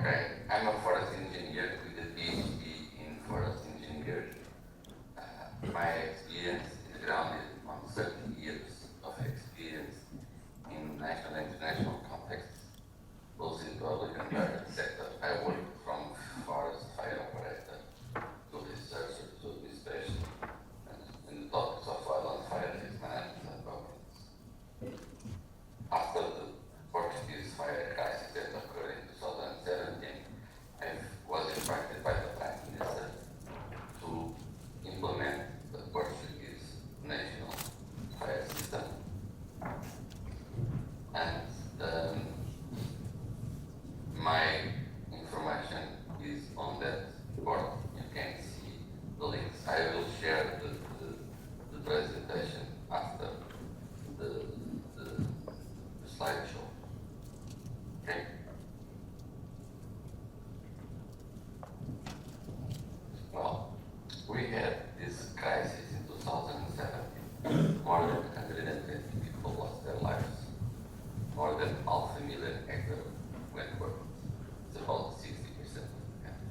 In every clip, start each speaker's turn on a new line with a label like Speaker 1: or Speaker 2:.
Speaker 1: Okay, I'm a forest engineer with a PhD in forest engineering. My experience is grounded on 30 years of experience in national and international contexts, both in public and private sector. I work from forest fire operator to researcher to administration and in the topics of oil and fire risk management and governance. After the Portuguese fire crisis that occurred in 2017, I was invited by the Prime Minister to implement the Portuguese national fire system. And my information is on that board. You can see the links. I will share the presentation after the slideshow. Okay. Well, we had this crisis in 2017. More than 120 people lost their lives. More than 500,000 hectares went burned. It's about 60% of the country.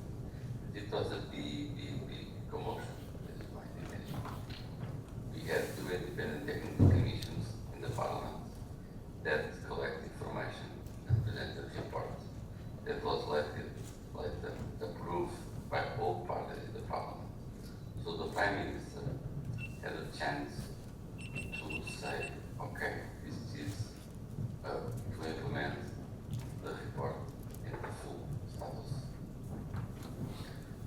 Speaker 1: It was a big commotion, as you might imagine. We had two independent technical commissions in the parliament that collect information and present a report that was later approved by all parties in the parliament. So the Prime Minister had a chance to say, okay, this is to implement the report in the full status.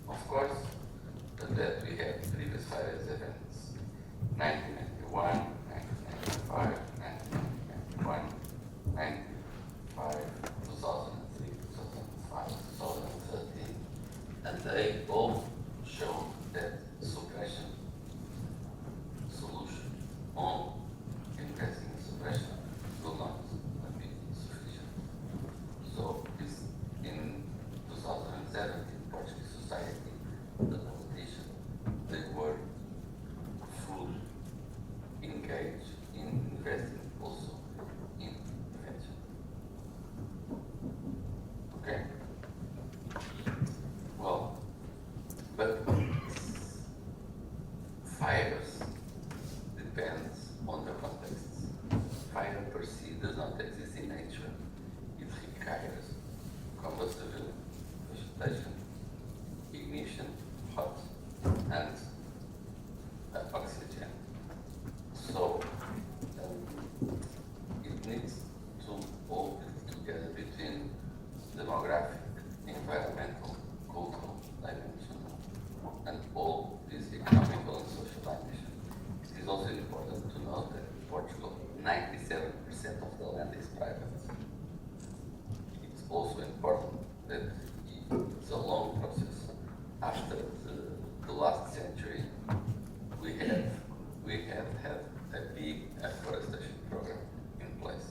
Speaker 1: Of course, that we had previous fire events, 1991, 1995, 1991, 1995, 2003, 2005, 2013, and they all show that suppression solution on increasing suppression will not be sufficient. So this in 2017 Portuguese society, the politicians, they were fully engaged in investing also in prevention. Okay. Well, but fires depends on the context. Fire per se does not exist in nature. It requires combustible, vegetation, ignition, hot, and oxygen. So it needs to all fit together between demographic, environmental, cultural dimension, and all these economical and social dimensions. It is also important to note that in Portugal, 97% of the land is private. It's also important that it's a long process. After the last century, we had had a big afforestation program in place,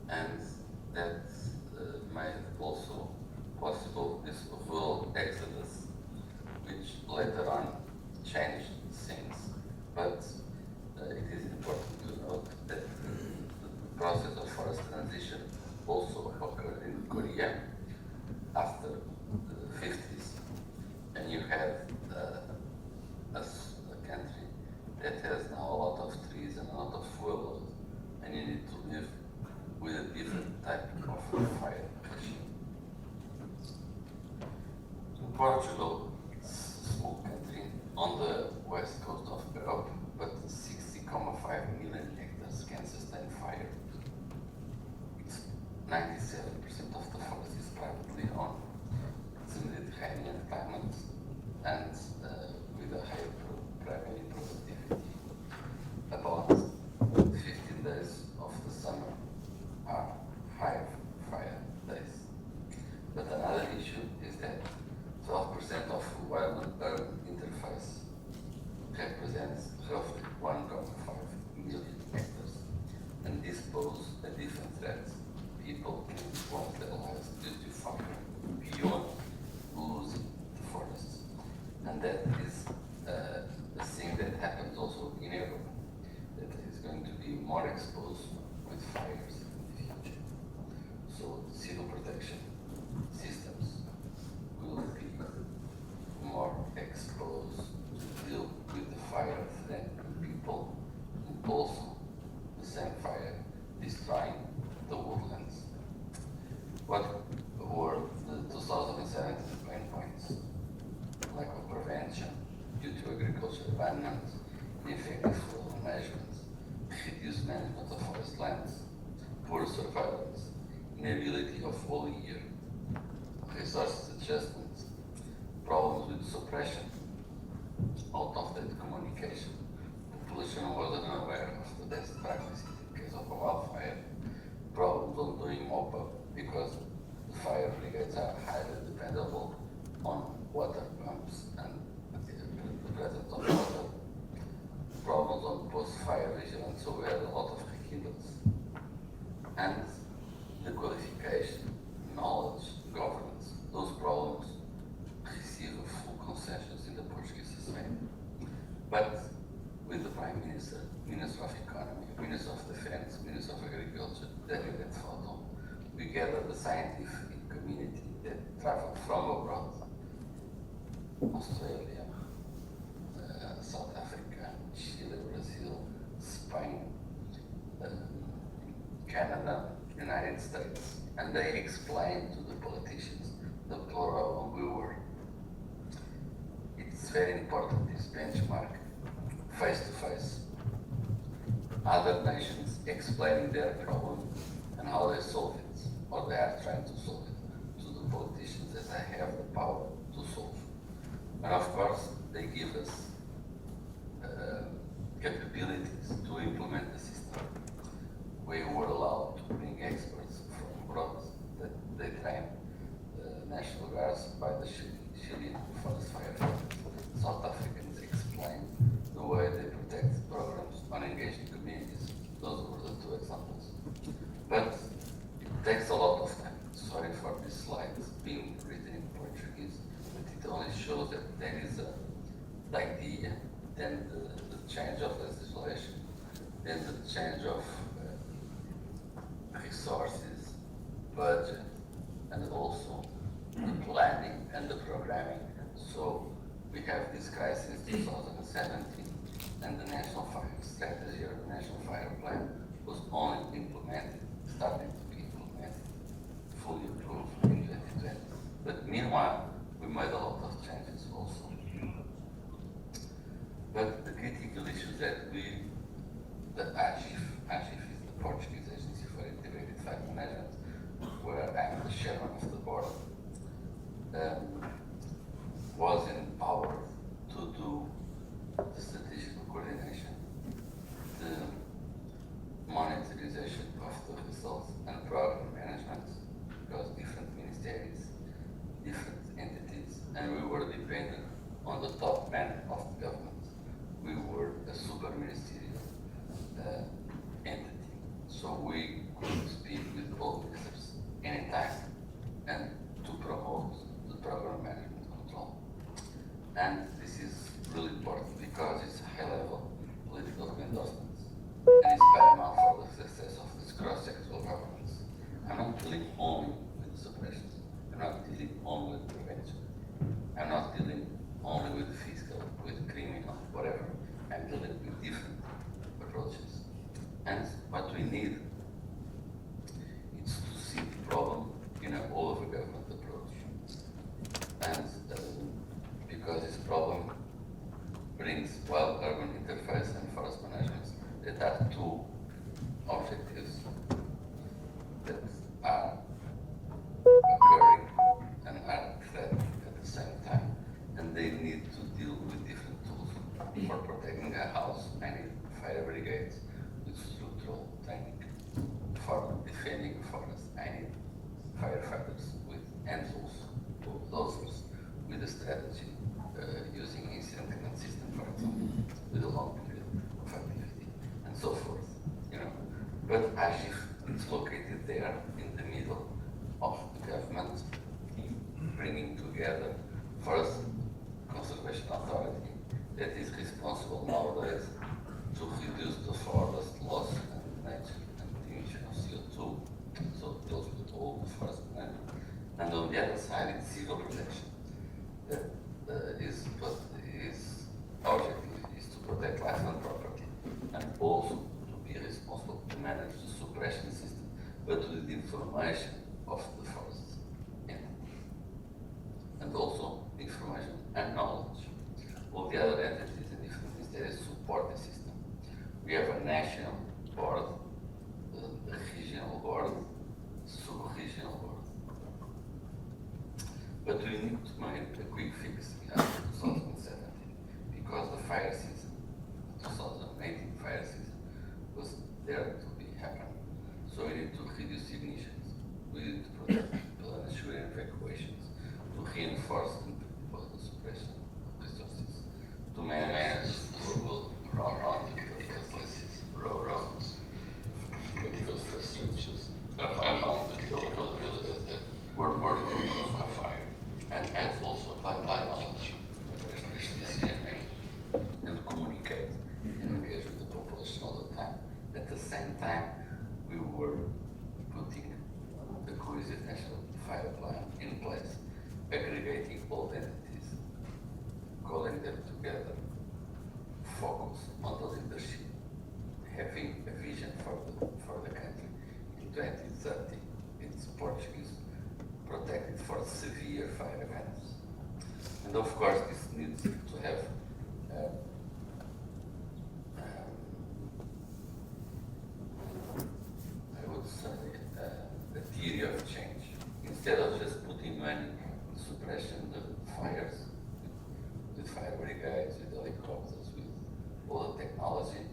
Speaker 1: and that made also possible this rural exodus, which later on changed things. But it is important to note that the process of forest transition also occurred in Korea after the 50s, and you have a country that has now a lot of trees and a lot of fuel, and you need to live with a different type of fire regime. In Portugal, it's a small country on the west coast of Europe, but 60.5 million hectares can sustain fire. It's 97% of the forest is privately owned. It's a Mediterranean climate and with a high primary productivity. About 15 days of the summer are 5 fire days. But another issue is that 12% of wild and urban interface represents roughly 1.5 million hectares, and this poses a different threat. People can lose their lives due to fire beyond losing the forests. And that is a thing that happens also in Europe, that is going to be more exposed with fires in the future. So civil protection systems will be more exposed to deal with the fire threatening people and also the same fire destroying the woodlands. What were the 2017 main points? Lack of prevention due to agriculture abandonment, ineffective soil management, reduced management of forest lands, poor surveillance, inability of whole year, resources adjustment, problems with suppression, out-of-date communication, population was unaware of the best practices in case of a wildfire, problems on doing mop-up because the fire brigades are highly dependable on water pumps and the presence of water, problems on post-fire vigilance, so we had a lot of rekindles, and the qualification, knowledge, governance, those problems receive a full consensus in the Portuguese society. But with the Prime Minister, Minister of Economy, Minister of Defense, Minister of Agriculture, David Photo, we gather the scientific community that traveled from abroad, Australia, South Africa, Chile, Brazil, Spain, Canada, United States, and they explained to the politicians the problem we were. It's very important, this benchmark, face to face. Other nations explaining their problem and how they solve it, or they are trying to solve it, to the politicians as they have the power to solve. And of course, they give us capabilities to implement the system. We were allowed to bring experts from abroad that they train the National Guards by the Chilean forest firefighters. South Africans explain the way they protect programs on engaged communities. Those were the two examples. But it takes a lot of time. Sorry for this slide being written in Portuguese, but it only shows that there is the idea, then the change of legislation, then the change of resources, budget, and also the planning and the programming. So we have this crisis 2017, and the National Fire Strategy or the National Fire Plan was only implemented, starting to be implemented, fully approved in 2020. But meanwhile, we made a lot of changes also. But the critical issues that the AGIF is the Portuguese Agency for Integrated Fire Management, where I'm the chairman of the board, was empowered to do the strategic coordination, the monetization of the results and program management, because different ministries, different entities, and we were dependent on the top man of the government. We were a super ministerial entity, so we could speak with all ministers anytime and to promote the program management control. And this is really important because it's high-level political endorsements and it's paramount for the success of this cross-sectoral governance. I'm not dealing only with suppression. I'm not dealing only with prevention. I'm not dealing only with fiscal, with criminal, whatever. I'm dealing with different approaches. And what we need is to see the problem in an all-of-government approach. And because this problem brings wild-urban interface and forest management that are two objectives that are occurring and are threatened at the same time, and they need to deal with different tools. For protecting a house, I need fire brigades with structural training. For defending a forest, I need firefighters with hand tools, bulldozers, with a strategy using incident command system, for example, with a long period of activity, and so forth. But AGIF is located there in the middle of the government, bringing together first conservation authority that is responsible nowadays to reduce the forest loss and nature and the emission of CO2, so it deals with all suppression system, but with information of the forest entity, and also information and knowledge. All the other entities and different ministries support the system. We have a national board, a regional board, sub-regional board. But we need to make a quick fix in 2017 because the fire season, the 2018 fire season, was there to be happening. So we need to reduce emissions, we need to protect people and ensure evacuations, to reinforce the suppression of resources, to manage rural roads, infrastructures around the local villages that were more caused by fire, and also by knowledge, and communicate and engage with the population all the time. At the same time, we were putting the cohesive national fire plan in place, aggregating all entities, calling them together, focus on the leadership, having a vision for the country. In 2030, it's Portuguese protected for severe fire events. And of course, this needs to have I would say a theory of change. Instead of just putting money in suppression of fires, with fire brigades, with helicopters, with all the technology,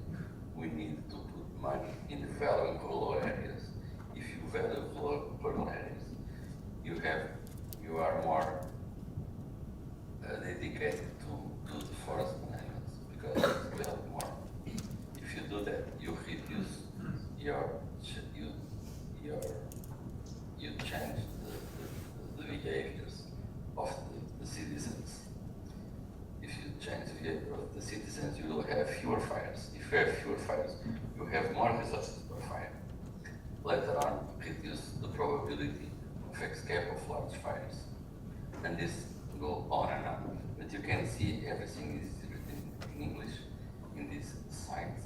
Speaker 1: we need to put money in developing rural areas. If you value rural areas, you are more dedicated to the forest management because you have more. If you do that, you reduce you change the behaviors of the citizens. If you change the behavior of the citizens, you will have fewer fires. If you have fewer fires, you have more resources per fire. Later on, reduce the probability of escape of large fires. And this go on and on. But you can see everything is written in English in this site.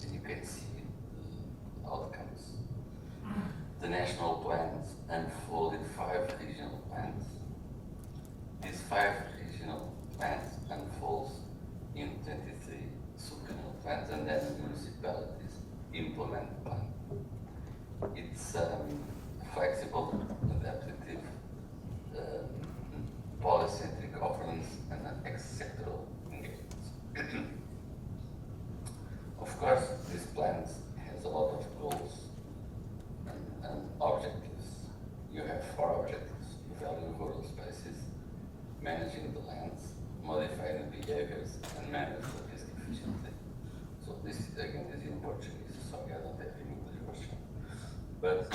Speaker 1: And you can see the outcomes. The national plans unfold in 5 regional plans. These 5 regional plans unfolds in 23 sub-regional plans, and then municipalities implement the plan. It's flexible, adaptive, policy-centric governance, and an ex-sectoral engagement. Of course, these plans has a lot of goals and objectives. You have 4 objectives: valuing rural spaces, managing the lands, modifying the behaviors, and manage the risk efficiently. So this again is in Portuguese, so I don't have an English version. But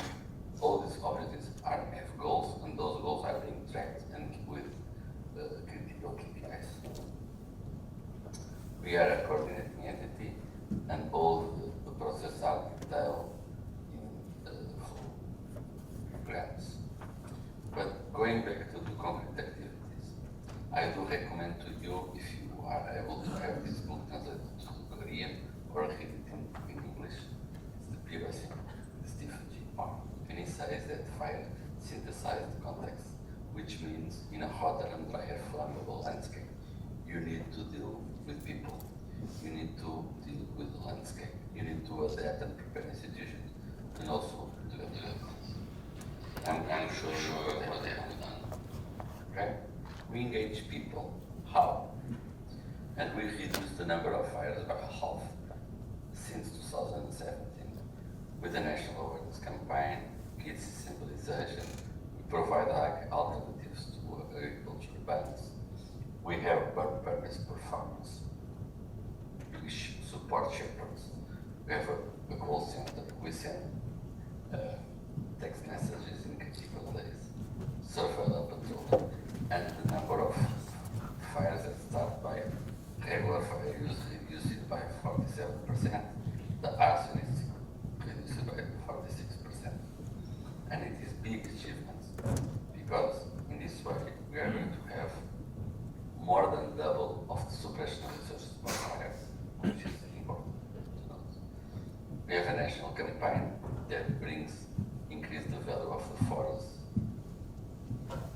Speaker 1: all these objectives have goals, and those goals are being tracked and with critical KPIs. We are a coordinating entity, and all the processes are detailed in grants. But going back to the concrete activities, I do recommend to you, if you are able to have this book translated to Korean or read it in English, it's the POC, Stephen G. Park. And he says that fire synthesized context, which means in a hotter and drier flammable landscape, you need to deal with people. You need to deal with the landscape. You need to adapt and prepare institutions, and also to I'm sure what they have done. Okay? We engage people. How? And we reduced the number of fires by half since 2017 with the national awareness campaign, kids sensibilization. We provide alternatives to agriculture bans. We have bird permits per farmers. We support shepherds. We have a call center. We send text messages in critical days, surveillance patrol, and the number of fires that start by regular fire use reduced by 47%. The arson is reduced by 46%. And it is big achievements because in this way we are going to have more than double of the suppression of resources per fire, which is important to note. We have a national campaign campaign that brings increase the value of the forest,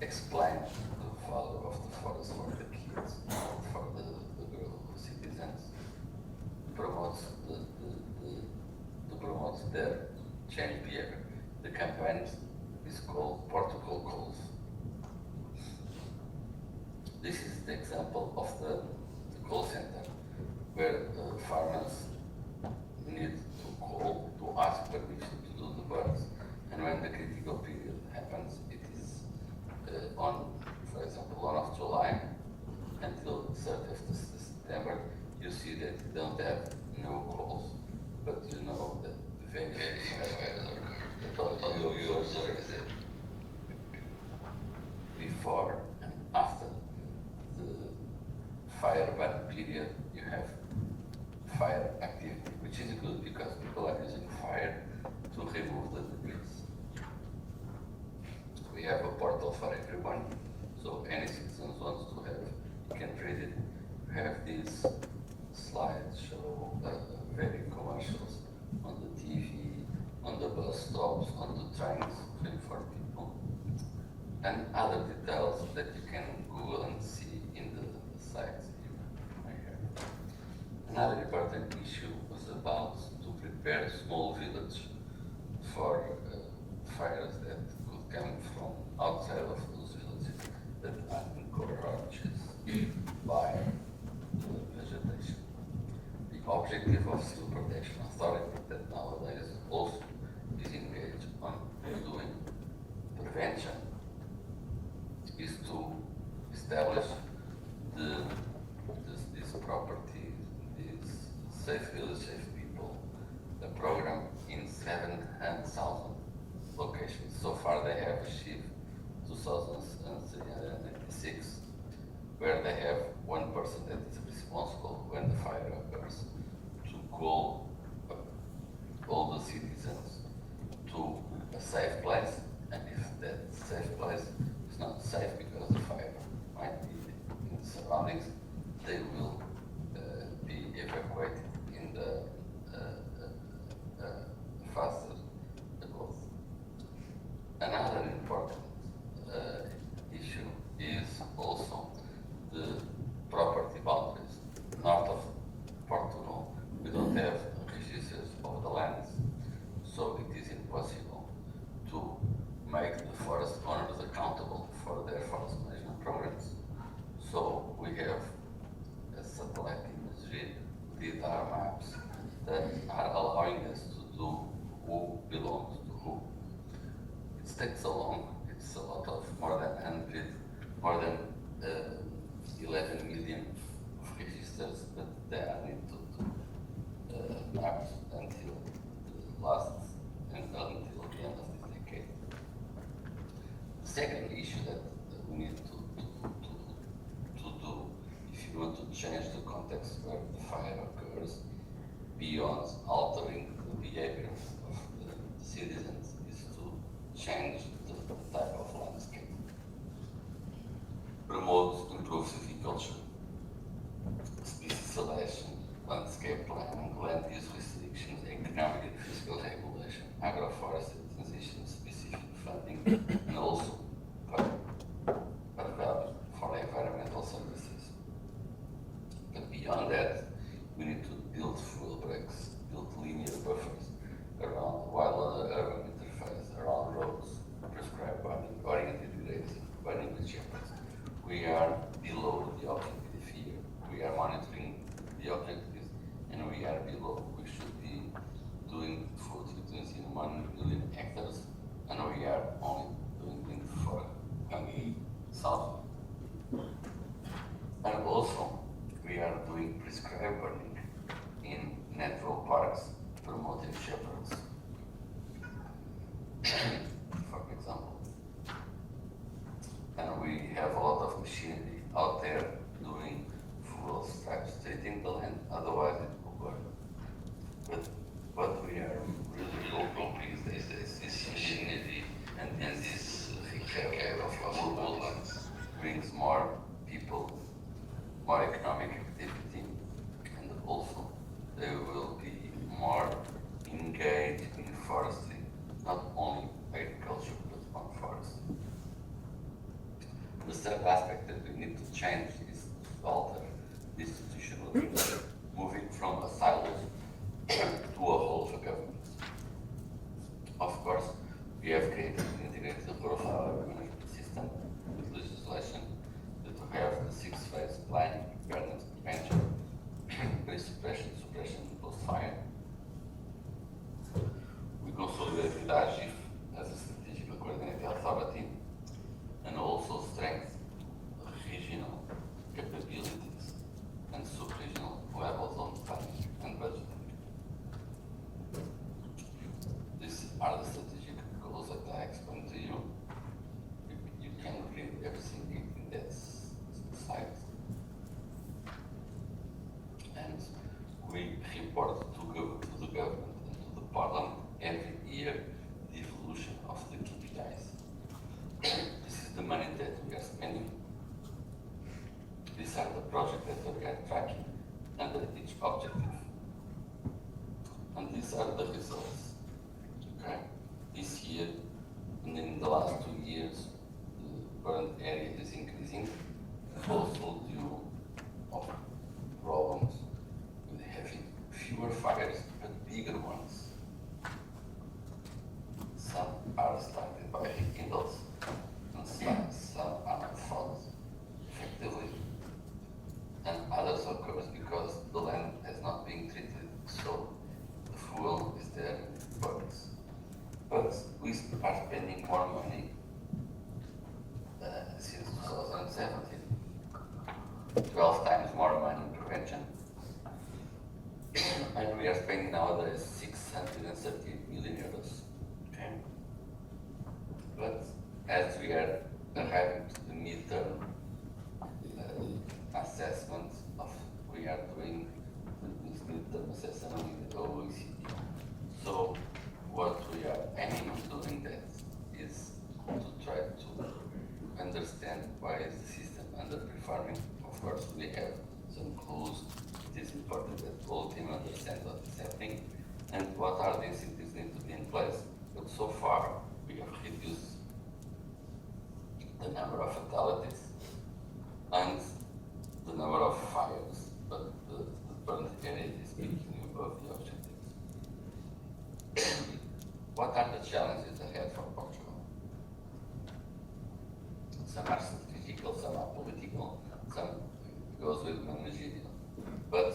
Speaker 1: explain the value of the forest for the kids, for the citizens, promotes promotes their change behavior. The campaign is called Portugal Calls. This is the example of the call center where farmers need to call to ask permission to do the birds, and when the critical period happens, it is on, for example, 1 of July until 30th of September. You see that you don't have no calls, but you know that the variation of you observe that before and after the fire ban period, you have fire activity, which is good because people are using fire to remove the debris. We have a portal for everyone, so any citizen wants to have, can read it. We have these slides show very commercials on the TV, on the bus stops, on the trains, for people, and other details that you can Google and see in the sites you may have. Another important issue was about to prepare small village for fires that could come from outside of those villages that are encouraged by vegetation. The objective of Civil Protection Authority that nowadays also is engaged on doing prevention is to establish this property, this safe village, safe people, a program in 7,000 locations. So far they have achieved 2,396, where they have one person that is responsible when the fire occurs to call all the citizens to a safe place, and if that safe place is not safe because the fire might be in the surroundings, they will be evacuated in the faster growth. Another important issue is also the property boundaries. North of Portugal, we don't have registers of the lands, so it is impossible to make the forest owners accountable for their forest management programs. So we have a satellite imagery, LiDAR maps that are allowing us to do who belongs to who. It takes so long, it's a lot of more than 11 million of registers, but they are need to maps until the end of this decade. The second issue that we need to do, if you want to change the context where the fire occurs, beyond altering the behavior of the citizens, is to change the type of landscape. Promote improved silviculture, specialization, landscape planning, land use restrictions, economic and fiscal regulation, agroforestry transition, specific funding, and also value for environmental services. But beyond that, we need to build fuel breaks, build linear buffers around urban interface, around roads, prescribe burning, oriented grazing, burning with shepherds. We are below the objective here. We are monitoring the objectives, and we are below. We should be doing food frequency in 1 million hectares, and we are only doing 400,000. And also, we are doing prescribed burning in natural parks, promoting shepherds, for example. And we have a lot of machinery out there doing fuel stripes, treating the land, otherwise it will burn. But what we are really hoping is that this machinery and this care of woodlands brings more people, more economic activity, and also they will be more engaged in forestry, not only agriculture, but on forestry. The third aspect that we need to change is to alter the institutional structure, moving from a silo to a whole of a government. Of course, we have created an integrated growth management system with legislation that will have the 6-phase planning, preparedness, prevention, pre-suppression, suppression, and post-fire. We consolidated AGIF as a strategic coordinating authority and also strengthened regional capabilities and sub-regional levels on planning and budgeting. These are the strategic goals that I explained to you. You can read everything in that slide. And we report to the government and to the parliament every year the evolution of the KPIs. This is the money that we are spending. These are the projects that we are tracking under each objective. And these are the results. Okay? This year, and in the last 2 years, the burnt area is increasing, also due of problems with having fewer fires but bigger ones. Some are started by rekindles, and some are not fought effectively, and others occurs because the land has not been treated, so the fuel is there and it burns. But we are spending more money since 2017, 12 times more money in prevention, and we are spending nowadays 638 million euros. Okay? But as we are arriving to the midterm assessment of, we are doing this midterm assessment with the OECD. So what we are aiming at doing that is to try to understand why is the system underperforming. Of course, we have some clues. It is important that all team understand what is happening and what are the incentives need to be in place. But so far, we have reduced the number of fatalities and the number of fires, but the burnt area is speaking above the objectives. What are the challenges ahead for Portugal? Some are strategical, some are political, some goes with managerial. But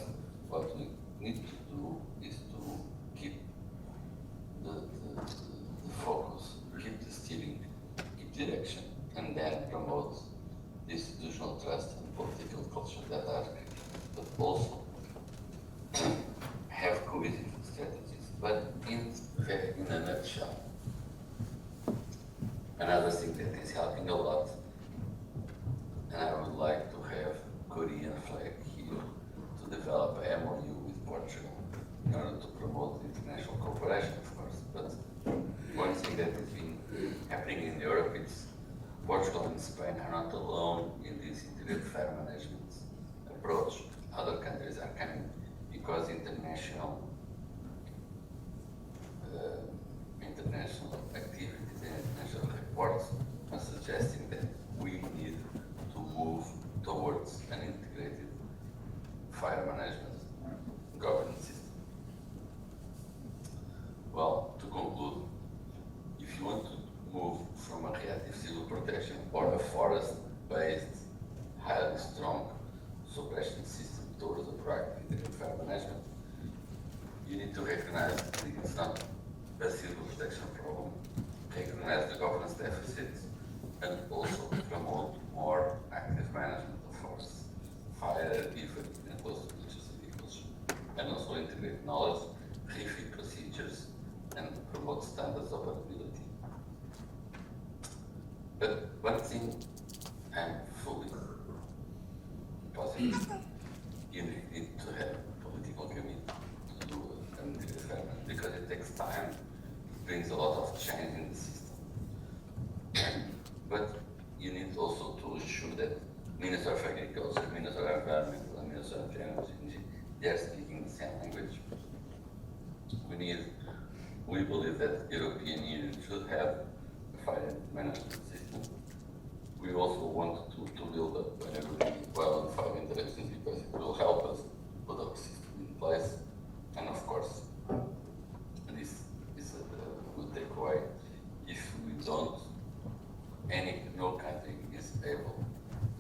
Speaker 1: what we need to do is to keep the focus, keep the steering, keep direction, and then promote the institutional trust and political culture that are critical, but also have cohesive strategies. But in a nutshell, another thing that is helping a lot, and I would like to have Korean flag here to develop an MOU with Portugal in order to promote international cooperation, of course. But one thing that has been happening in Europe is Portugal and Spain are not alone in this integrated fire management approach. Other countries are coming because international activities and international reports are suggesting that we need to move towards an integrated fire management governance system. Well, to conclude, if you want to move from a reactive civil protection or a forest-based, highly strong suppression system towards a proactive integrated fire management, you need to recognize that it's not a civil protection problem, recognize the governance deficits, and also promote more active management of forests, fire, even and post-religious agriculture, and also integrate knowledge, refit procedures, and promote standards of availability. But one thing I'm fully positive, you need to have political commitment to do an integrated fire management because it takes time, it brings a lot of change in the system. But you need also to ensure that Minister of Agriculture, Minister of Environment, and Minister of Energy, they are speaking the same language. We need we believe that the European Union should have a fire management system. We also want to build up an agreement on fire interactions because it will help us put our system in place. And of course, this is a good takeaway. If we don't, no country is able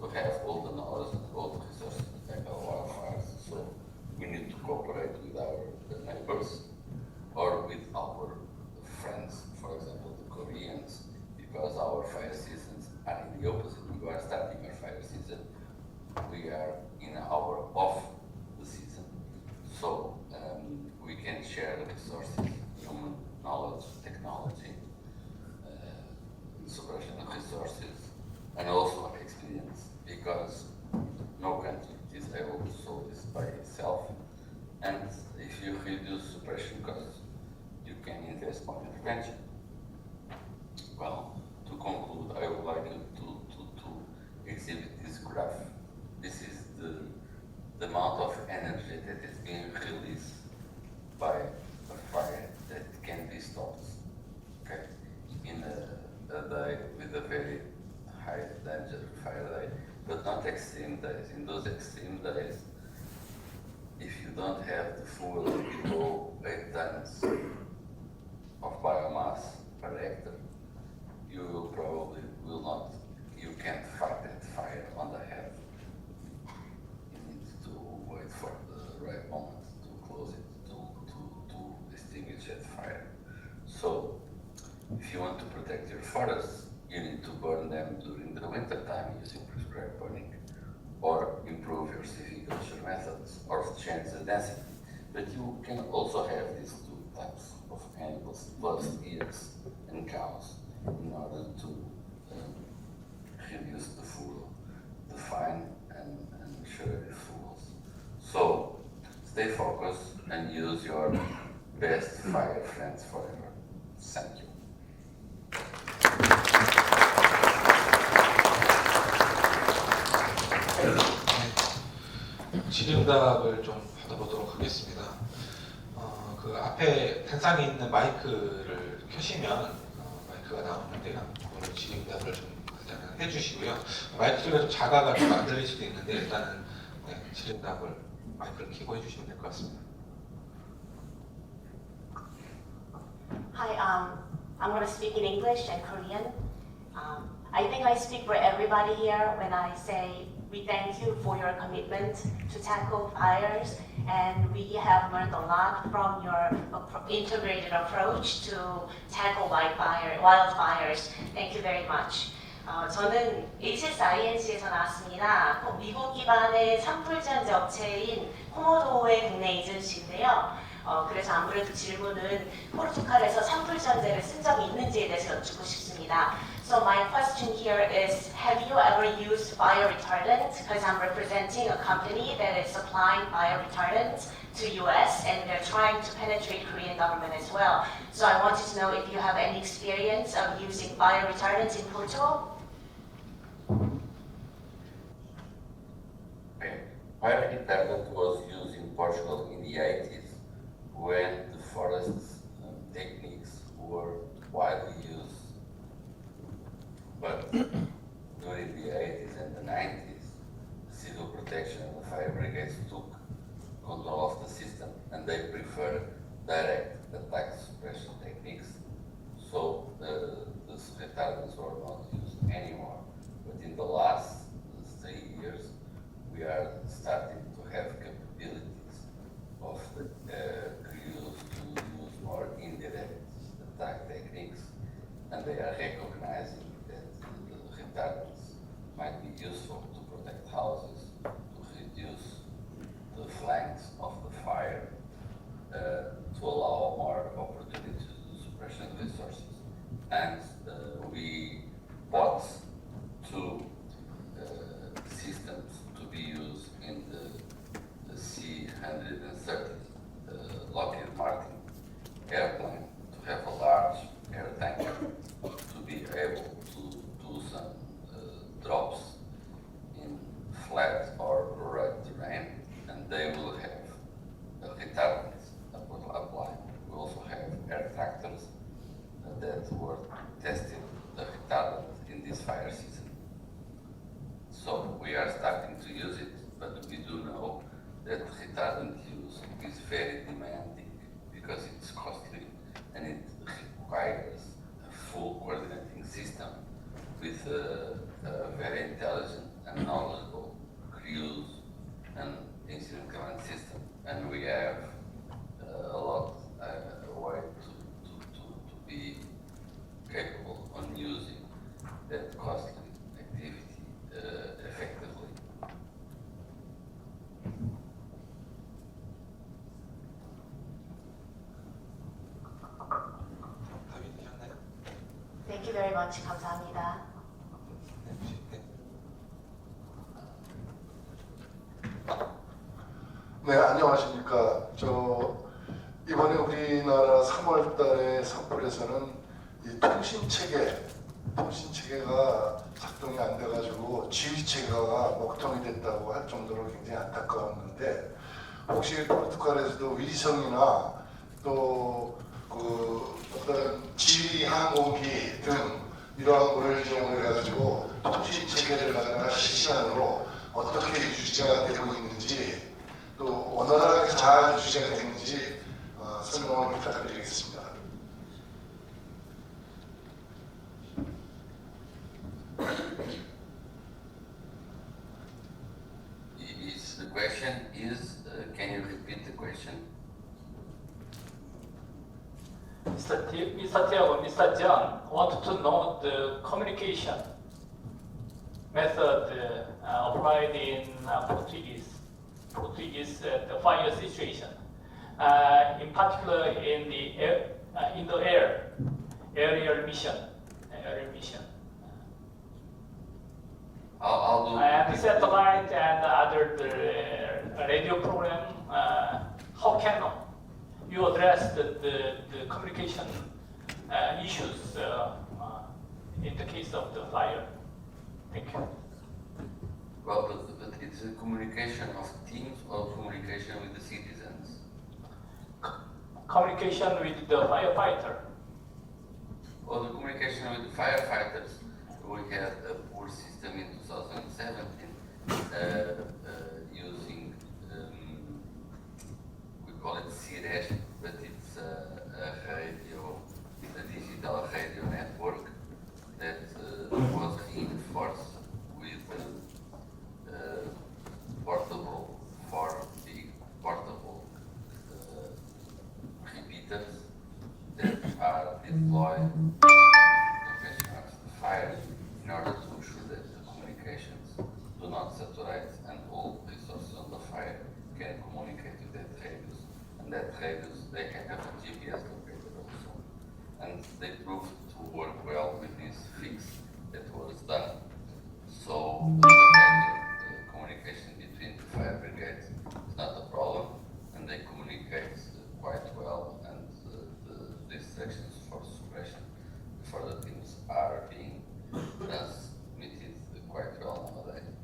Speaker 1: to have all the knowledge and all the resources to tackle wildfires. So we need to cooperate with our neighbors or with our friends, for example, the Koreans, because our fire seasons are in the opposite. We are starting our fire season. We are in our off the season. So we can share the resources, human knowledge, technology, suppression of resources, and also experience, because no country is able to solve this by itself. And if you reduce suppression costs, you can invest more in prevention. Well, to conclude, I would like to exhibit this graph. This is the amount of energy that is being released by a fire that can be stopped. Okay, in a day with a very high danger fire day, but not extreme days. In those extreme days, if you don't have the fuel below 8 tons of biomass per hectare, you probably will not, you can't fight that fire on the head. You need to wait for the right moment to close it, to extinguish that fire. So, if you want to protect your forests, you need to burn them during the winter time using prescribed burning, or improve your silviculture methods, or change the density. But you can also have these two types of animals, plus deers and cows, in order to reduce the fuel, the fine and sugar fuels. So stay focused and use your best fire friends forever. Thank you.
Speaker 2: 질의응답을 좀 받아보도록 하겠습니다. 그 앞에 단상에 있는 마이크를 켜시면 마이크가 나오는데요. 오늘 질의응답을 좀 해주시고요. 마이크 소리가 좀 작아가지고 안 들릴 수도 있는데 일단은 질의응답을 마이크를 켜고 해주시면 될 것 같습니다.
Speaker 3: Hi, I'm going to speak in English and Korean. I think I speak for everybody here when I say we thank you for your commitment to tackle fires, and we have learned a lot from your integrated approach to tackle wildfires. Thank you very much. 저는 HSINC에서 나왔습니다. 미국 기반의 산불제한제 업체인 코모도의 국내 에이전시인데요. 그래서 아무래도 질문은 포루투칼에서 산불제한제를 쓴 적이 있는지에 대해서 여쭙고 싶습니다. So my question here is, have you ever used fire retardant? Because I'm representing a company that is supplying fire retardant to US, and they're trying to penetrate Korean government as well. So I wanted to know if you have any experience of using fire retardant in Portugal?
Speaker 1: Fire retardant was used in Portugal in the 80s when the forest techniques were widely used. But during the 80s and the 90s, civil protection and the fire brigades took control of the system, and they preferred direct attack suppression techniques. So the retardants were not used anymore. But in the last 3 years, we are starting to have capabilities of crews to use more indirect attack techniques, and they are recognizing that the retardants might be useful to protect houses, to reduce the flanks of the fire, to allow more opportunities to suppression resources. And we bought 2 systems to be used in the C-130 Lockheed Martin airplane, to have a large air tanker to be able to do some drops in flat or rugged terrain, and they will have retardants applied. We also have air tractors that were testing the retardant in this fire season. So we are starting to use it, but we do know that retardant use is very demanding because it's costly and it requires a full coordinating system with a very intelligent and knowledgeable crews and incident command system. And we have a lot a way to be capable on using that costly activity effectively.
Speaker 2: 답이 되셨나요?
Speaker 3: Thank you very much. 감사합니다.
Speaker 2: 네, 혹시
Speaker 4: 네, 안녕하십니까. 이번에 우리나라 3월달에 산불에서는 이 통신체계가 작동이 안 돼가지고 지휘체계가 먹통이 됐다고 할 정도로 굉장히 안타까웠는데, 혹시 포루투칼에서도 위성이나 또 어떤 지휘 항공기 등 이러한 거를 이용해가지고 통신체계를 갖다가 실시간으로 어떻게 유지가 되고 있는지, 또 원활하게 잘 유지가 되는지 설명을 부탁드리겠습니다.
Speaker 1: The question is, can you repeat the question?
Speaker 5: Mr. Tiago, Mr. John wanted to know the communication method applied in Portuguese the fire situation. In particular, in the aerial mission.
Speaker 1: I'll do.
Speaker 5: And satellite and other radio program. How can you address the communication issues in the case of the fire? Thank you.
Speaker 1: Well, but it's a communication of teams or communication with the citizens?
Speaker 5: Communication with the firefighter.
Speaker 1: Well, the communication with the firefighters, we had a poor system in 2017 using, we call it CRES, but it's a digital radio network that was reinforced with portable repeaters that are deployed professional fires in order to ensure that the communications do not saturate and all resources on the fire can communicate with that radius. And that radius, they can have a GPS locator also. And they proved to work well with this fix that was done. So the communication between the fire brigades is not a problem, and they communicate quite well, and the instructions for suppression for the teams are being transmitted quite well nowadays.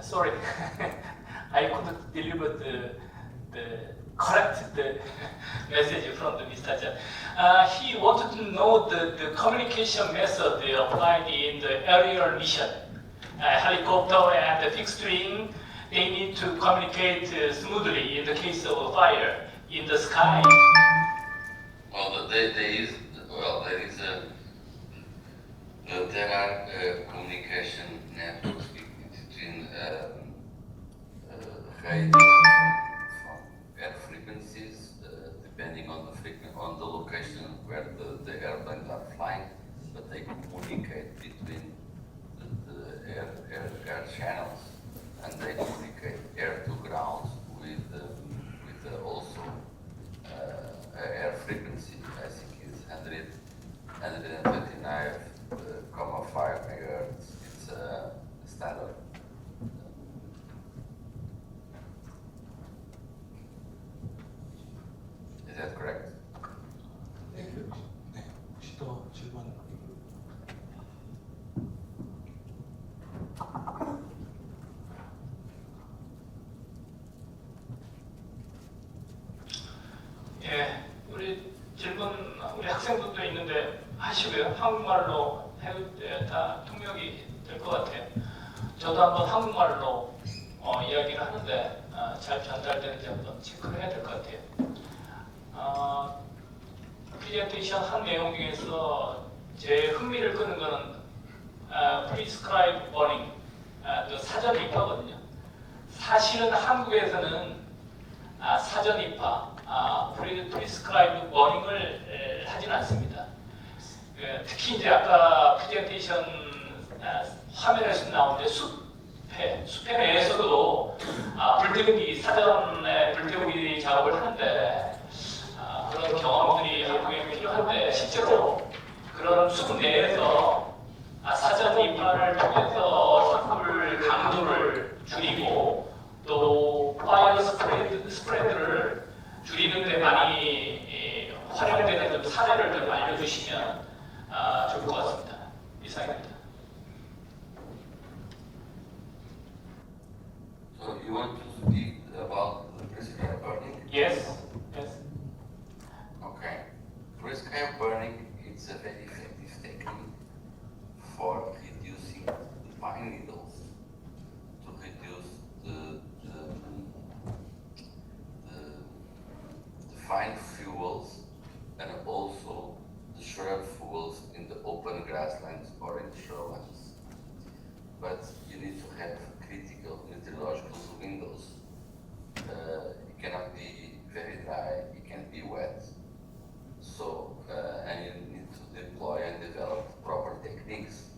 Speaker 5: Sorry, I couldn't deliver the correct message from the Mr. Jan. He wanted to know the communication method applied in the aerial mission. Helicopter and the fixed wing, they need to communicate smoothly in the case of a fire in the sky.
Speaker 1: Well, there are communication networks between radio from air frequencies, depending on the location where the airplanes are flying, but they communicate between the air channels, and they communicate air to ground with also air frequency. I think is 129.5 megahertz. It's a standard. Is that correct?
Speaker 2: 네, 혹시 또 질문?
Speaker 5: 우리 학생들도 있는데 하시고요. 한국말로 해도 다 통역이 될 것 같아요. 저도 한번 한국말로 이야기를 하는데 잘 전달되는지 한번 체크를 해야 될 것 같아요. 프레젠테이션 한 내용 중에서 제 흥미를 끄는 거는 prescribed burning, 또 사전 입파거든요. 사실은 한국에서는 사전 입파, prescribed burning을 하진 않습니다. 특히 이제 아까 프레젠테이션 화면에서 나오는데 숲에 내에서도 불태우기 사전에 불태우기 작업을 하는데 그런 경험들이 한국에 필요한데 실제로 그런 숲 내에서 사전 입파를 통해서 산불 강도를 줄이고 또 파이어 스프레드를 줄이는 데 많이 활용되는 좀 사례를 좀 알려주시면 좋을 것 같습니다. 이상입니다.
Speaker 1: So you want to speak about the prescribed burning?
Speaker 5: Yes. Yes.
Speaker 1: Okay. Prescribed burning is a very effective technique for reducing the pine needles, to reduce the fine fuels and also the shrub fuels in the open grasslands or in the shorelands. But you need to have critical meteorological windows. It cannot be very dry, it can be wet. So, and you need to deploy and develop proper techniques.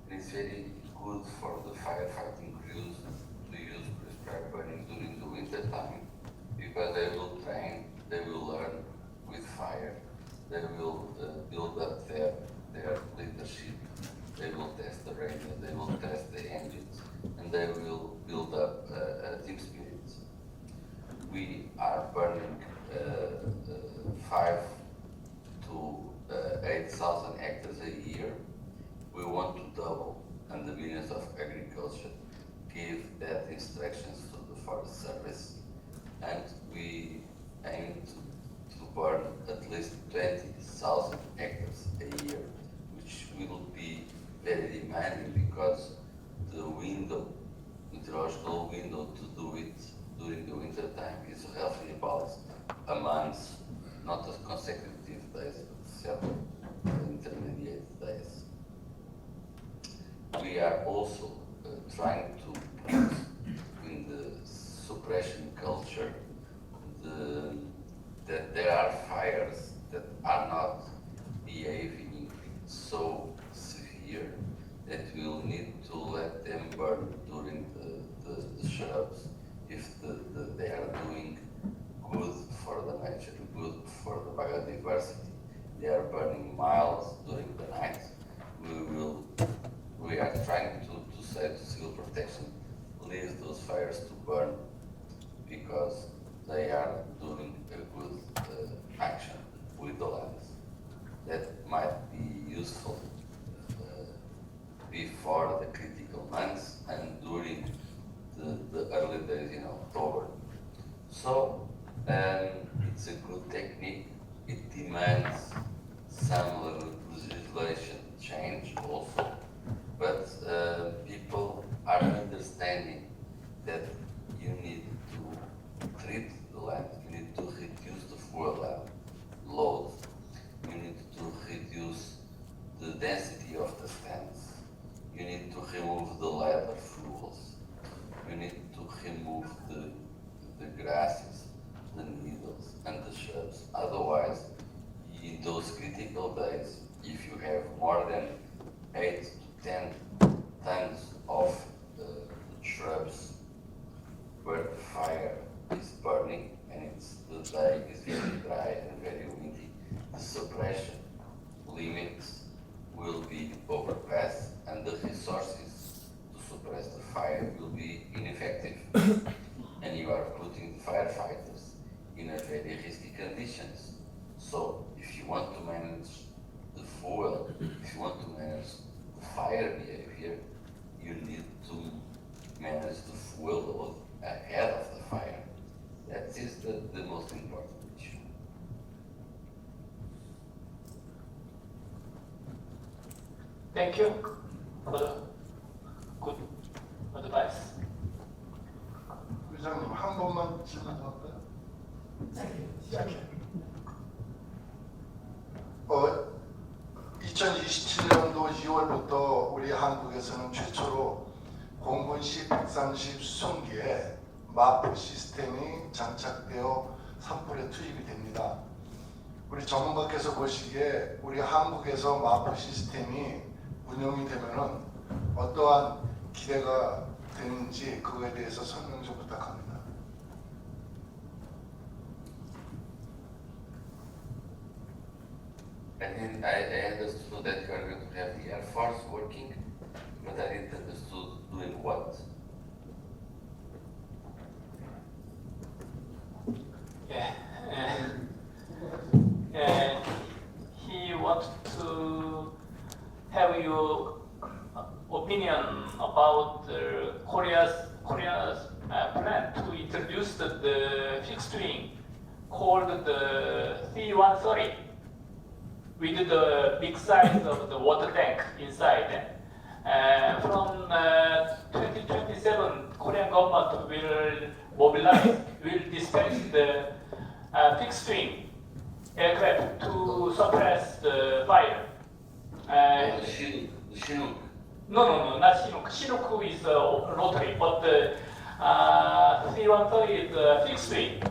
Speaker 1: And it's very good for the firefighting crews to use prescribed burning during the winter time, because they will train, they will learn with fire, they will build up their leadership, they will test the radio, they will test the engines, and they will build up team spirit. We are burning 5 to 8,000 hectares a year. We want to double, and the Ministry of Agriculture give that instructions to the Forest Service, and we aim to burn at least 20,000 hectares a year, which will be very demanding because the meteorological window to do it during the winter time is roughly about a month, not as consecutive days, but several intermediate days. We are also trying to put in the suppression culture that there are fires that are not behaving so severe that we will need to let them burn during the shrubs if they are doing good for the nature, good for the biodiversity. They are burning miles during the night. We are trying to say to civil protection, leave those fires to burn because they are doing a good action with the lands. That might be useful before the critical months and during the early days in October. So it's a good technique. It demands some legislation change also, but people are understanding that you need to treat the land, you need to reduce the fuel load, you need to reduce the density of the stands, you need to remove the leather fuels, you need to remove the grasses, the needles and the shrubs. Otherwise, in those critical days, if you have more than 8 to 10 tons of shrubs where the fire is burning and the day is very dry and very windy, the suppression limits will be overpassed and the resources to suppress the fire will be ineffective. And you are putting the firefighters in a very risky conditions. So if you want to manage the fuel, if you want to manage the fire behavior, you need to manage the fuel load ahead of the fire. That is the most important issue.
Speaker 5: Thank you for the good advice.
Speaker 4: 의장님 한 번만 질문 더 할까요? 2027년도 2월부터 우리 한국에서는 최초로 공군시 130 수송기에 마프 시스템이 장착되어 산불에 투입이 됩니다. 우리 전문가께서 보시기에 우리 한국에서 마프 시스템이 운영이 되면은 어떠한 기대가 되는지 그거에 대해서 설명 좀 부탁합니다.
Speaker 1: I understood that you are going to have the Air Force working, but I didn't understood doing what.
Speaker 5: He wants to have your opinion about Korea's plan to introduce the fixed wing called the C-130 with the big size of the water tank inside. From 2027, Korean government will dispatch the fixed wing aircraft to suppress the fire.
Speaker 1: The Chinook.
Speaker 5: No, not Chinook. Chinook is rotary, but the C-130 is a fixed wing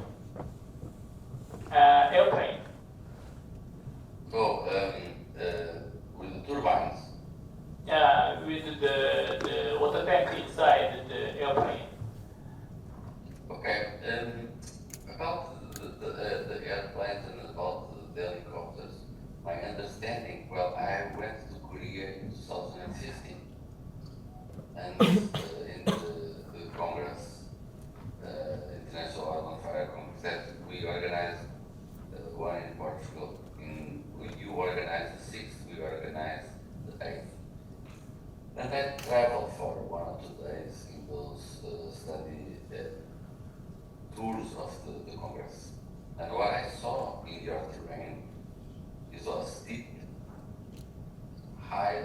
Speaker 5: airplane.
Speaker 1: Oh, with the turbines.
Speaker 5: With the water tank inside the airplane.
Speaker 1: Okay. About the airplanes and about the helicopters, my understanding. Well, I went to Korea in 2015, and in the Congress, International Oil and Fire Congress, that we organized one in Portugal. You organized the 6th, we organized the 8th. And I traveled for 1 or 2 days in those study tours of the Congress. And what I saw in your terrain is a steep, high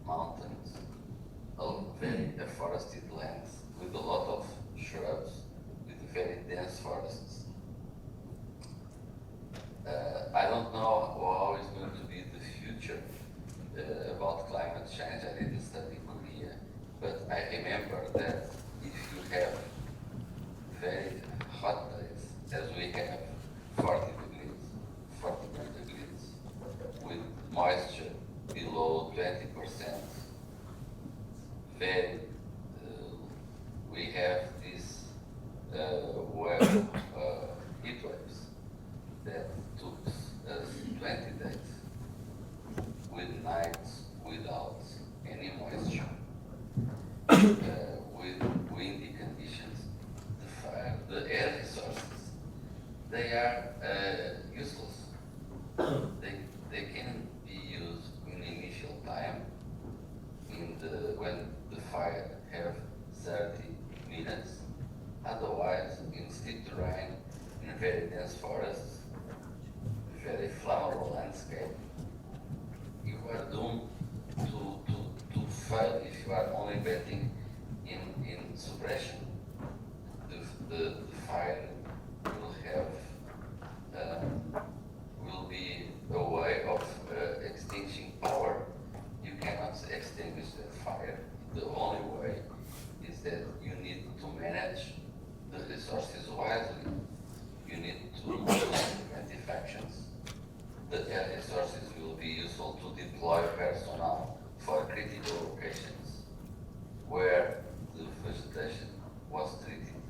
Speaker 1: mountains, very forested lands with a lot of shrubs, with very dense forests. I don't know how is going to be the future about climate change. I didn't study Korea, but I remember that if you have very hot days, as we have 40 degrees, 41 degrees, with moisture below 20%, then we have this wave, heat waves that took us 20 days with nights without any moisture, with windy conditions. The air resources, they are useless. They can be used in initial time, when the fire have 30 minutes. Otherwise, in steep terrain, in very dense forests, very flammable landscape, you are doomed to fail if you are only betting in suppression. The fire will be a way of extinguishing power. You cannot extinguish that fire. The only way is that you need to manage the resources wisely. You need to do preventive actions. The air resources will be useful to deploy personnel for critical locations where the vegetation was treated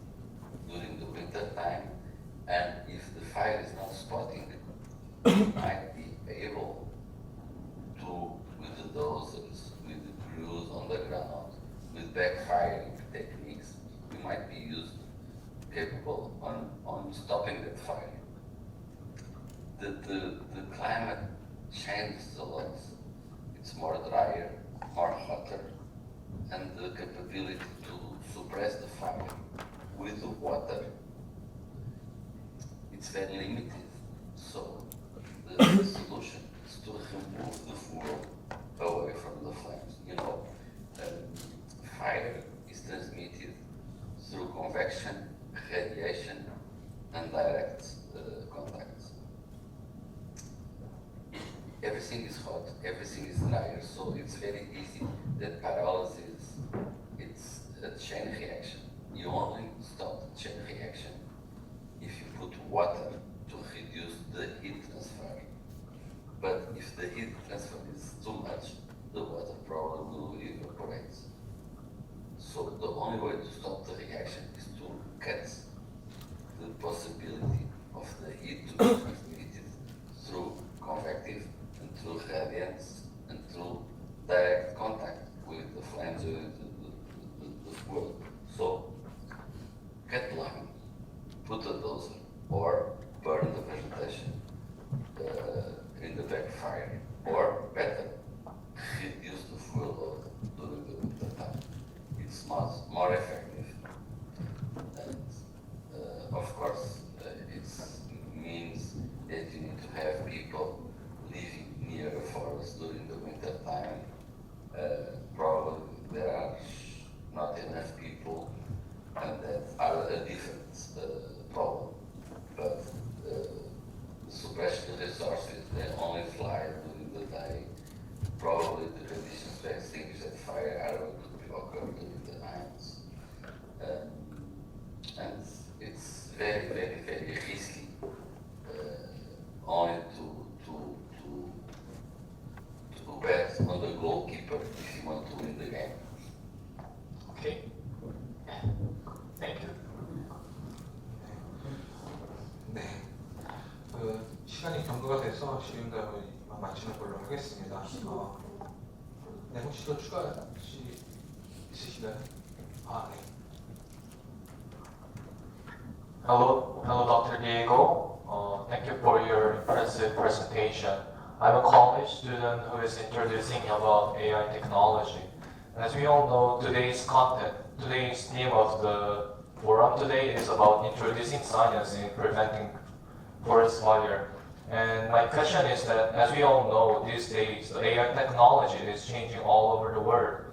Speaker 1: during the winter time, and if the fire is not spotting, you might be able to, with the dozers, with the crews on the ground, with backfiring techniques, we might be capable on stopping that fire. The climate changes a lot. It's more drier, more hotter, and the capability to suppress the fire with the water, it's very limited. So the solution is to remove the fuel away from fire is transmitted through convection, radiation, and direct contacts. Everything is hot, everything is drier, so it's very easy that pyrolysis, it's a chain reaction. You only stop the chain reaction if you put water to reduce the heat transfer. But if the heat transfer is too much, the water probably will evaporate. So the only way to stop the reaction is to cut the possibility of the heat to be transmitted through convective and through radiance and through direct contact with the flames of the fuel. So cut the line, put a dozer, or burn the vegetation in the backfire, or better, reduce the fuel load during the winter time. It's much more effective. And of course, it means that you need to have people living near a forest during the winter time. Probably there are not enough people, and that are a different problem. But suppression resources, they only fly during the day. Probably the conditions to extinguish that fire are could be occurred during the nights. And it's very, very, very risky only to bet on the goalkeeper if you want to win the game.
Speaker 5: Okay. Thank you.
Speaker 2: 네, 시간이 경과가 돼서 질의응답을 이만 마치는 걸로 하겠습니다. 네, 혹시 더 추가 있으신가요? 네.
Speaker 6: Hello, Dr. Diego. Thank you for your impressive presentation. I'm a college student who is introducing about AI technology. As we all know, today's theme of the forum today is about introducing science in preventing forest fire. And my question is that, as we all know, these days, the AI technology is changing all over the world.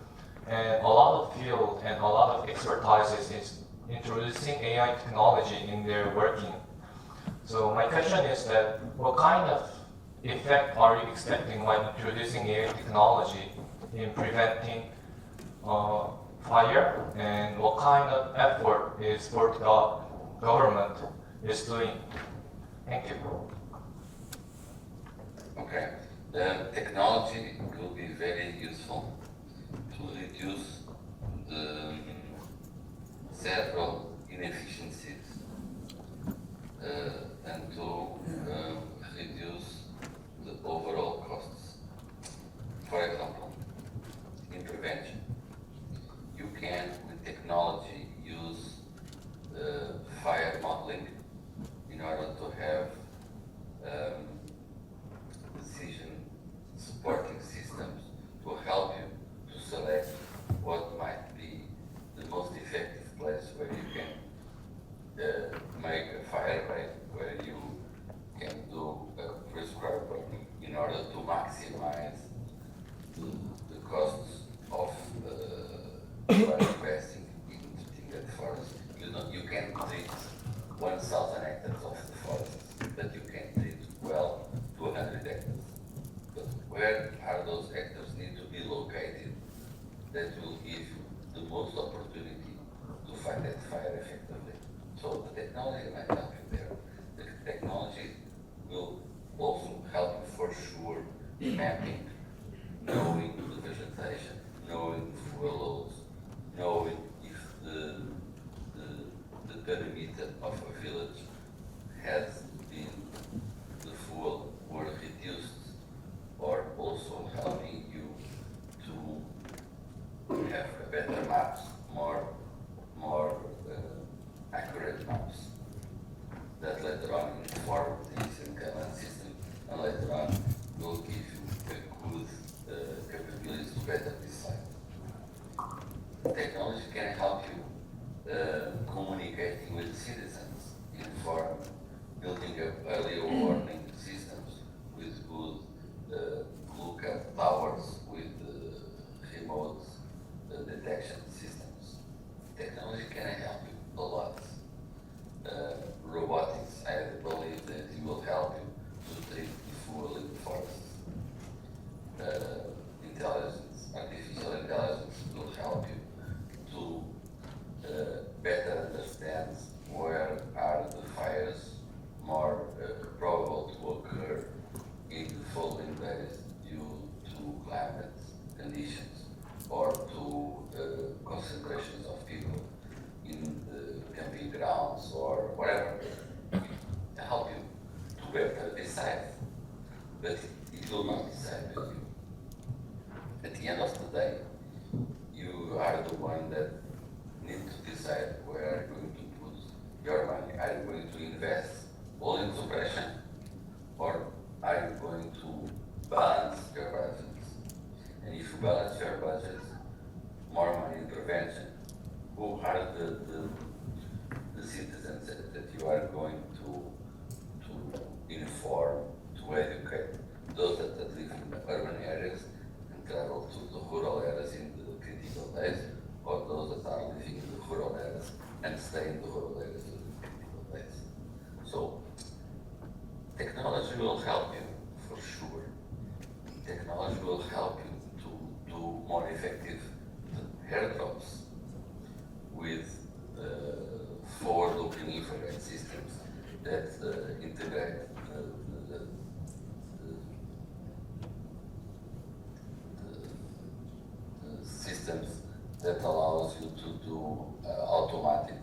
Speaker 6: And a lot of field and a lot of expertise is introducing AI technology in their working. So my question is that, what kind of effect are you expecting when introducing AI technology in preventing fire, and what kind of effort is the government is doing? Thank you.
Speaker 1: Okay, the technology will be very useful to reduce the several inefficiencies and to reduce the overall costs. For example, in prevention, you can, with technology, use fire modeling in order to have decision supporting systems to help you to select what might be the most effective place where you can make a fire rate, where you can do a prescribed burning in order to maximize the costs of investing in that forest. You can treat 1,000 hectares of the forest, but you can treat well 200 hectares. But where are those hectares need to be located that will give you the most opportunity to fight that fire effectively? So the technology might help you there. The technology will also help you for sure in mapping, knowing the vegetation, knowing the fuel loads, knowing if the perimeter of a village has been, the fuel were reduced, or also helping you to have a better maps, more accurate maps that later on inform the incumbent system, and later on will give you a good capability following days due to climate conditions or to concentrations of people in the camping grounds or wherever, to help you to better decide. But it will not decide with you. At the end of the day, you are the one that needs to decide where you're going to put your money. Are you going to invest all in suppression, or are you going to balance your budgets? And if you balance your budgets, more money in prevention, who are the citizens that you are going to inform, to educate? Those that live in the urban areas and travel to the rural areas in the critical days, or those that are living in the rural areas and stay in the rural areas in the critical days. So technology will help you for sure. Technology will help you to do more effective airdrops with forward-looking infrared systems that integrate the systems that allows you to do automatic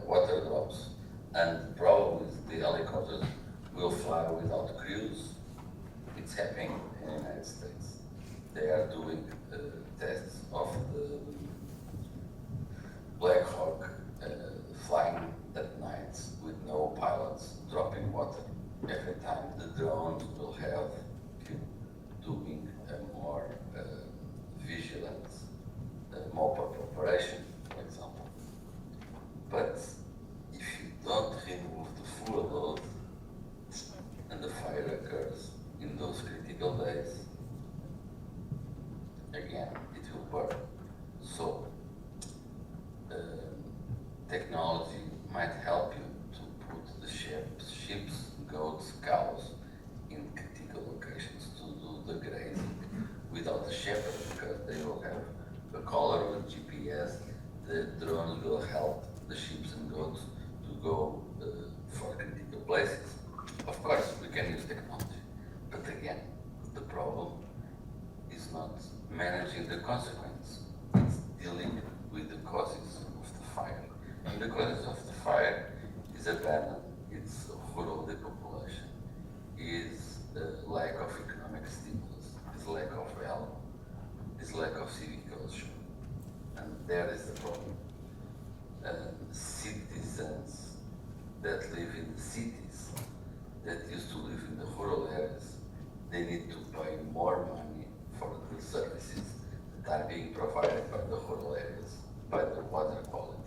Speaker 1: water drops, and probably the helicopters will fly without crews. It's happening in the United States. They are doing tests of the Black Hawk flying at night with no pilots, dropping water. Every time the drones will have you doing a more vigilant mop-up operation, for example. But if you don't remove the full load and the fire occurs in those critical days, again, it will burn. So technology might help you to put the ships, goats, cows in critical locations to do the grazing without the shepherd, because they will have a collar with GPS. The drones will help the sheep and goats to go for critical places. Of course, we can use technology, but again, the problem is not managing the consequence. It's dealing with the causes of the fire. And the causes of the fire is abandon, it's rural depopulation, is lack of economic stimulus, is lack of value, is lack of civic culture. And there is the problem. Citizens that live in the cities, that used to live in the rural areas, they need to pay more money for the services that are being provided by the rural areas, by the water quality.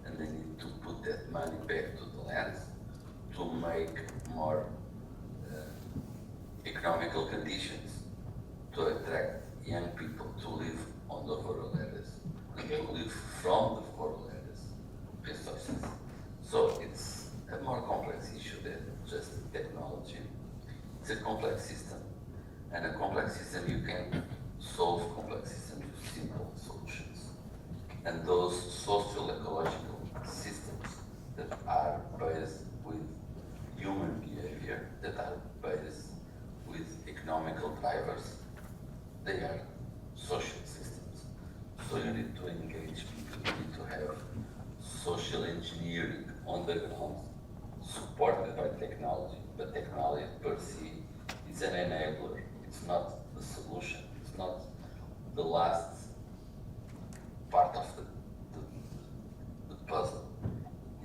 Speaker 1: And they need to put that money back to the lands to make more economical conditions to attract young people to live on the rural areas and to live from the rural areas resources. So it's a more complex issue than just technology. It's a complex system, and a complex system you can solve complex systems with simple solutions. And those social ecological systems that are based with human behavior, that are based with economical drivers, they are social systems. So you need to engage people, you need to have social engineering on the ground, supported by technology, but technology per se is an enabler. It's not the solution. It's not the last part of the puzzle.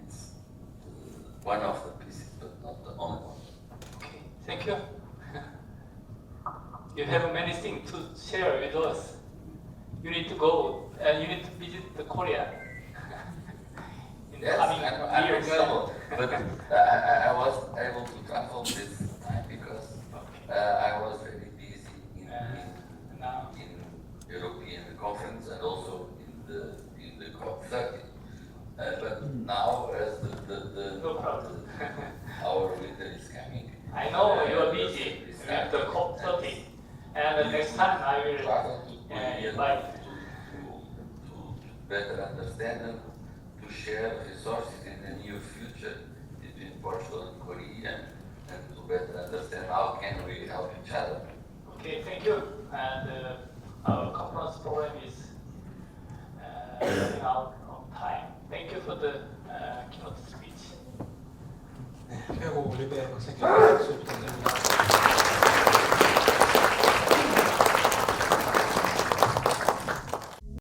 Speaker 1: It's one of the pieces, but not the only one.
Speaker 5: Okay, thank you. You have many things to share with us. You need to go and you need to visit the Korea. In
Speaker 1: Yes,
Speaker 5: coming
Speaker 1: I'm
Speaker 5: years.
Speaker 1: available, but I was able to travel this time because I was very busy
Speaker 5: Now.
Speaker 1: in European conference and also in the COP30. But now, as
Speaker 5: No problem.
Speaker 1: our winter is coming,
Speaker 5: I know you are busy with the COP30, and the next time I will
Speaker 1: travel to
Speaker 5: invite.
Speaker 1: to better understand and to share resources in the near future between Portugal and Korea, and to better understand how can we help each other.
Speaker 5: Okay, thank you. And our conference program is running out of time. Thank you for the keynote speech.
Speaker 2: 네, 티아고 올리베이라 박사님 박수 부탁드립니다.